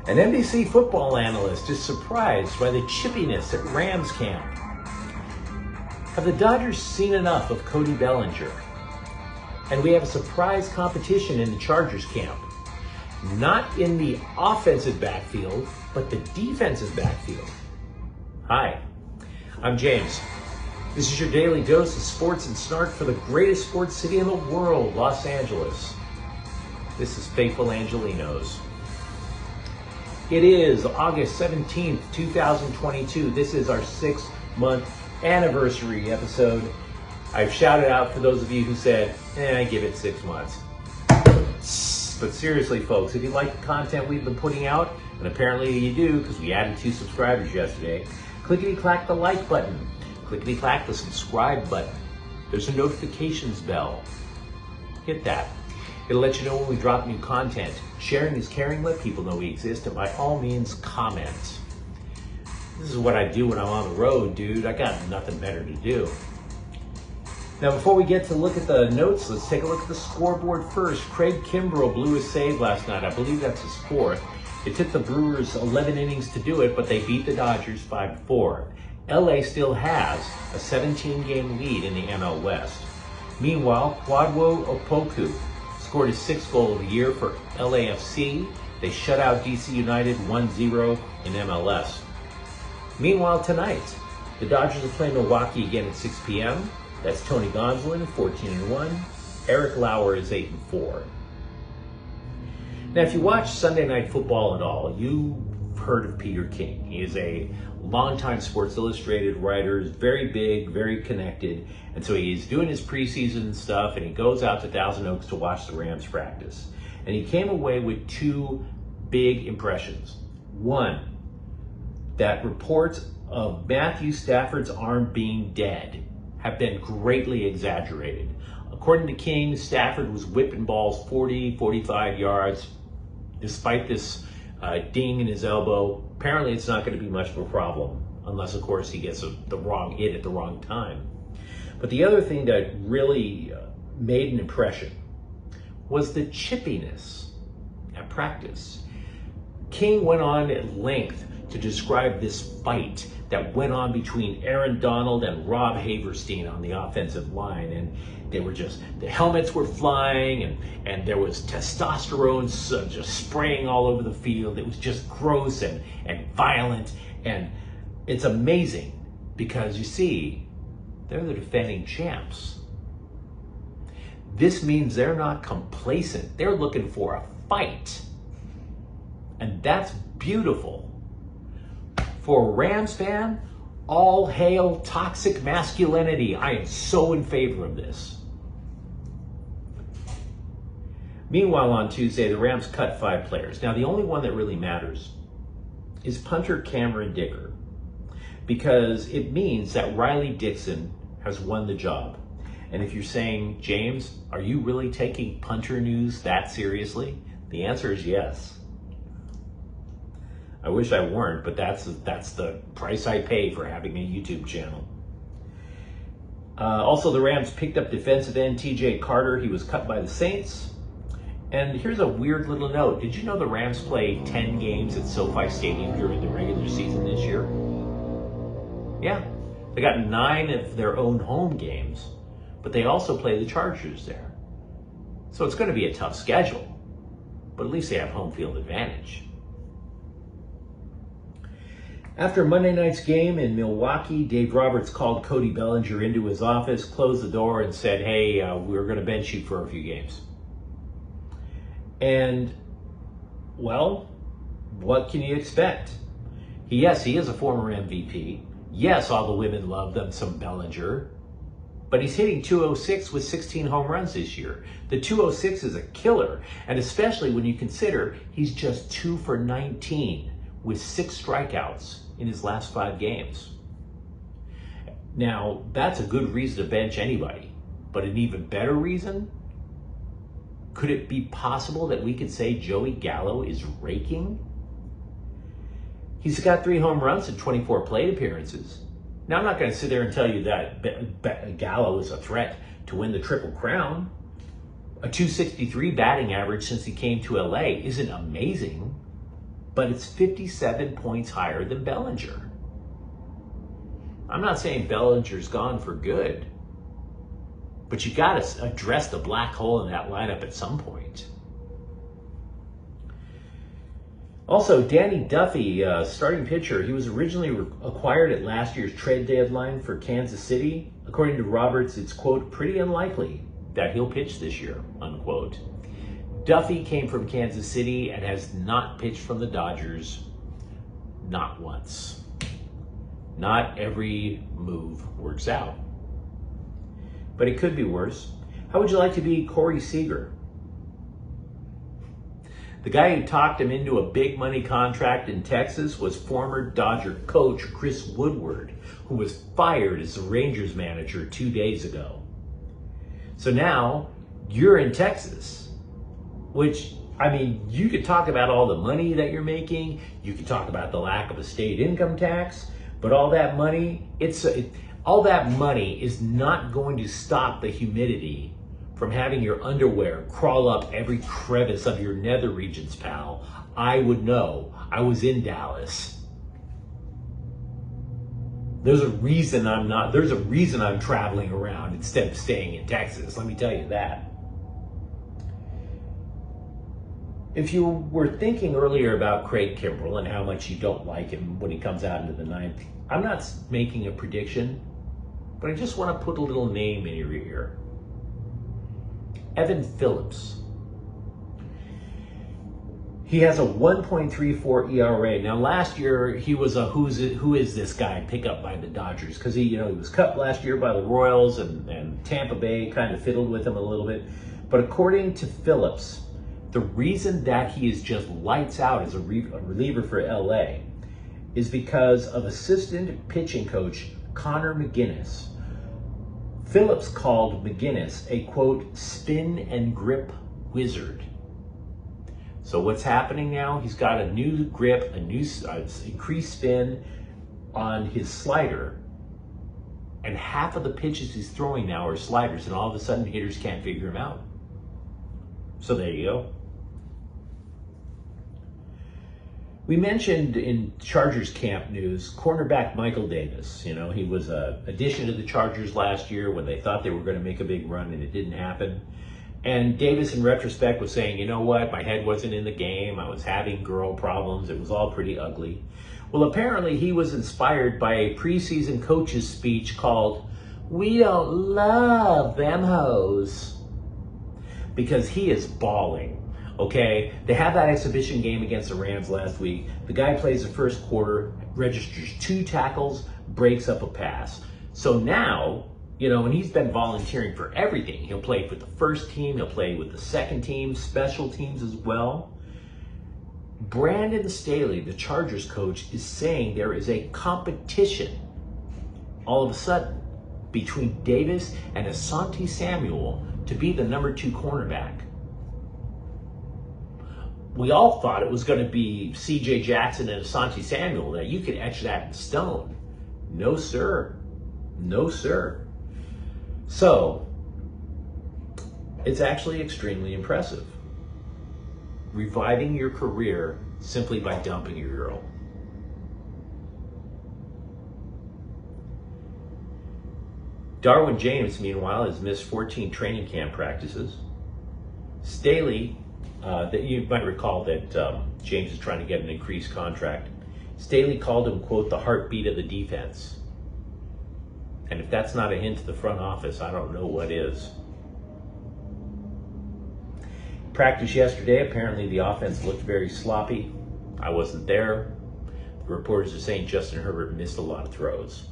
An NBC football analyst is surprised by the chippiness at Rams camp. Have the Dodgers seen enough of Cody Bellinger? And we have a surprise competition in the Chargers camp. Not in the offensive backfield, but the defensive backfield. Hi, I'm James. This is your daily dose of sports and snark for the greatest sports city in the world, Los Angeles. This is faithful Angelenos. It is August 17th, 2022. This is our 6-month anniversary episode. I've shouted out for those of you who said, give it 6 months. But seriously, folks, if you like the content we've been putting out, and apparently you do because we added 2 subscribers yesterday, clickety-clack the like button. Clickety-clack the subscribe button. There's a notifications bell. Hit that. It'll let you know when we drop new content. Sharing is caring. Let people know we exist. And by all means, comment. This is what I do when I'm on the road, dude. I got nothing better to do. Now, before we get to look at the notes, let's take a look at the scoreboard first. Craig Kimbrell blew his save last night. I believe that's his 4th. It took the Brewers 11 innings to do it, but they beat the Dodgers 5-4. LA still has a 17-game lead in the NL West. Meanwhile, Kwadwo Opoku scored his 6th goal of the year for LAFC. They shut out DC United 1-0 in MLS. Meanwhile, tonight, the Dodgers are playing Milwaukee again at 6 p.m. That's Tony Gonsolin, 14-1. Eric Lauer is 8-4. Now, if you watch Sunday Night Football at all, you've heard of Peter King. He is a longtime Sports Illustrated writer, is very big, very connected, and so he's doing his preseason stuff, and he goes out to Thousand Oaks to watch the Rams practice. And he came away with 2 big impressions. One, that reports of Matthew Stafford's arm being dead have been greatly exaggerated. According to King, Stafford was whipping balls 40, 45 yards, despite this ding in his elbow. Apparently it's not going to be much of a problem, unless of course he gets the wrong hit at the wrong time. But the other thing that really made an impression was the chippiness at practice. King went on at length to describe this fight that went on between Aaron Donald and Rob Haverstein on the offensive line. And they were just, the helmets were flying and there was testosterone just spraying all over the field. It was just gross and violent. And it's amazing because you see, they're the defending champs. This means they're not complacent. They're looking for a fight. And that's beautiful. For a Rams fan, all hail toxic masculinity. I am so in favor of this. Meanwhile, on Tuesday, the Rams cut 5 players. Now, the only one that really matters is punter Cameron Dicker, because it means that Riley Dixon has won the job. And if you're saying, James, are you really taking punter news that seriously? The answer is yes. I wish I weren't, but that's the price I pay for having a YouTube channel. Also, the Rams picked up defensive end TJ Carter. He was cut by the Saints. And here's a weird little note. Did you know the Rams play 10 games at SoFi Stadium during the regular season this year? Yeah, they got 9 of their own home games, but they also play the Chargers there. So it's going to be a tough schedule, but at least they have home field advantage. After Monday night's game in Milwaukee, Dave Roberts called Cody Bellinger into his office, closed the door, and said, hey, we're going to bench you for a few games. And, well, what can you expect? Yes, he is a former MVP. Yes, all the women love them some Bellinger. But he's hitting .206 with 16 home runs this year. The .206 is a killer, and especially when you consider he's just 2 for 19 with 6 strikeouts in his last 5 games. Now, that's a good reason to bench anybody, but an even better reason? Could it be possible that we could say Joey Gallo is raking? He's got 3 home runs and 24 plate appearances. Now, I'm not going to sit there and tell you that Gallo is a threat to win the Triple Crown. A .263 batting average since he came to LA isn't amazing, but it's 57 points higher than Bellinger. I'm not saying Bellinger's gone for good, but you got to address the black hole in that lineup at some point. Also, Danny Duffy, starting pitcher, he was originally acquired at last year's trade deadline for Kansas City. According to Roberts, it's, quote, pretty unlikely that he'll pitch this year, unquote. Duffy came from Kansas City and has not pitched from the Dodgers, not once. Not every move works out. But it could be worse. How would you like to be Corey Seager? The guy who talked him into a big money contract in Texas was former Dodger coach Chris Woodward, who was fired as the Rangers manager 2 days ago. So now you're in Texas, which, I mean, you could talk about all the money that you're making. You could talk about the lack of a state income tax, but all that money, all that money is not going to stop the humidity from having your underwear crawl up every crevice of your nether regions, pal. I would know. I was in Dallas. There's a reason I'm traveling around instead of staying in Texas. Let me tell you that. If you were thinking earlier about Craig Kimbrell and how much you don't like him when he comes out into the ninth, I'm not making a prediction, but I just want to put a little name in your ear. Evan Phillips. He has a 1.34 ERA. Now, last year he was a who is this guy pick up by the Dodgers, because he was cut last year by the Royals, and Tampa Bay kind of fiddled with him a little bit. But according to Phillips, the reason that he is just lights out as a reliever for LA is because of assistant pitching coach Connor McGinnis. Phillips called McGinnis a, quote, spin and grip wizard. So what's happening now? He's got a new grip, a new increased spin on his slider, and half of the pitches he's throwing now are sliders, and all of a sudden hitters can't figure him out. So there you go. We mentioned in Chargers camp news, cornerback Michael Davis. He was an addition to the Chargers last year when they thought they were going to make a big run, and it didn't happen. And Davis, in retrospect, was saying, you know what, my head wasn't in the game. I was having girl problems. It was all pretty ugly. Well, apparently he was inspired by a preseason coach's speech called, "We don't love them hoes," because he is balling. Okay, they have that exhibition game against the Rams last week. The guy plays the first quarter, registers 2 tackles, breaks up a pass. So now, and he's been volunteering for everything. He'll play for the first team, he'll play with the second team, special teams as well. Brandon Staley, the Chargers coach, is saying there is a competition all of a sudden between Davis and Asante Samuel to be the number 2 cornerback. We all thought it was going to be C.J. Jackson and Asante Samuel, that you could etch that in stone. No, sir. No, sir. So, it's actually extremely impressive. Reviving your career simply by dumping your girl. Darwin James, meanwhile, has missed 14 training camp practices. Staley, that you might recall that James is trying to get an increased contract. Staley called him, quote, the heartbeat of the defense. And if that's not a hint to the front office, I don't know what is. Practice yesterday, apparently the offense looked very sloppy. I wasn't there. The reporters are saying Justin Herbert missed a lot of throws.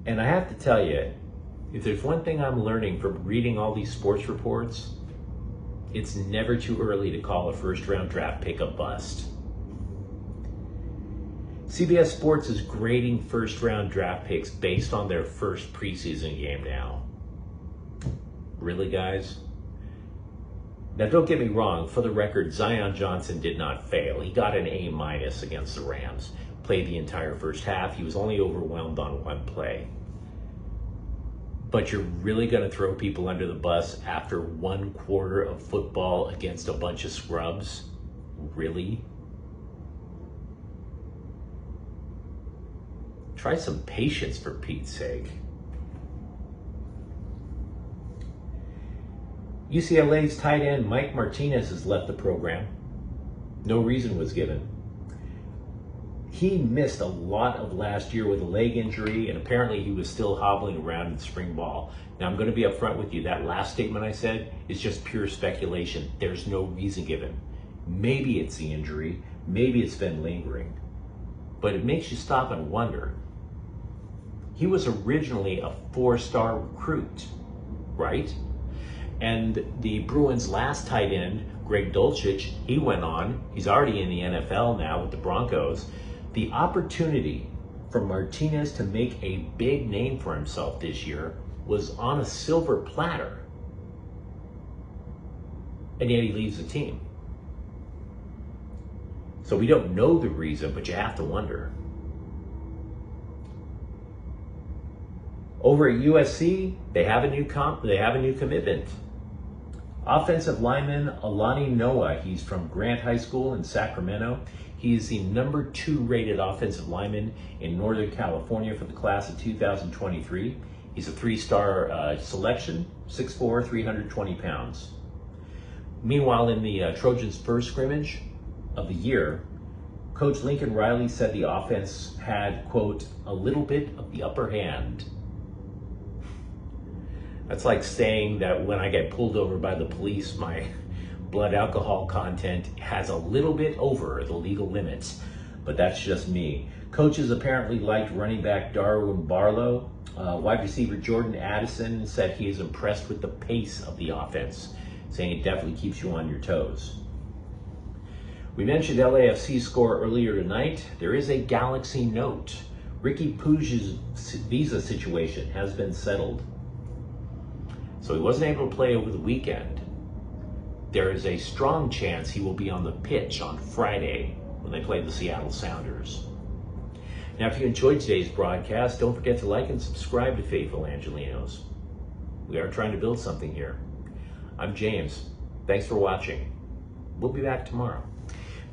And I have to tell you, if there's one thing I'm learning from reading all these sports reports, it's never too early to call a first-round draft pick a bust. CBS Sports is grading first-round draft picks based on their first preseason game now. Really, guys? Now, don't get me wrong. For the record, Zion Johnson did not fail. He got an A- against the Rams. Played the entire first half. He was only overwhelmed on one play. But you're really going to throw people under the bus after 1 quarter of football against a bunch of scrubs? Really? Try some patience, for Pete's sake. UCLA's tight end Mike Martinez has left the program. No reason was given. He missed a lot of last year with a leg injury, and apparently he was still hobbling around in spring ball. Now, I'm going to be upfront with you. That last statement I said is just pure speculation. There's no reason given. Maybe it's the injury. Maybe it's been lingering. But it makes you stop and wonder. He was originally a 4-star recruit, right? And the Bruins' last tight end, Greg Dulcich, he went on. He's already in the NFL now with the Broncos. The opportunity for Martinez to make a big name for himself this year was on a silver platter. And yet he leaves the team. So we don't know the reason, but you have to wonder. Over at USC, they have a new commitment. Offensive lineman Alani Noah, he's from Grant High School in Sacramento. He's the number 2 rated offensive lineman in Northern California for the class of 2023. He's a 3-star selection, 6'4", 320 pounds. Meanwhile, in the Trojans' first scrimmage of the year, Coach Lincoln Riley said the offense had, quote, a little bit of the upper hand. That's like saying that when I get pulled over by the police, my blood alcohol content has a little bit over the legal limits, but that's just me. Coaches apparently liked running back Darwin Barlow. Wide receiver Jordan Addison said he is impressed with the pace of the offense, saying it definitely keeps you on your toes. We mentioned LAFC's score earlier tonight. There is a Galaxy note. Ricky Puig's visa situation has been settled, so he wasn't able to play over the weekend. There is a strong chance he will be on the pitch on Friday when they play the Seattle Sounders. Now, if you enjoyed today's broadcast, don't forget to like and subscribe to Faithful Angelenos. We are trying to build something here. I'm James. Thanks for watching. We'll be back tomorrow.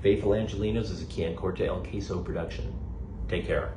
Faithful Angelenos is a Can Corte El Queso production. Take care.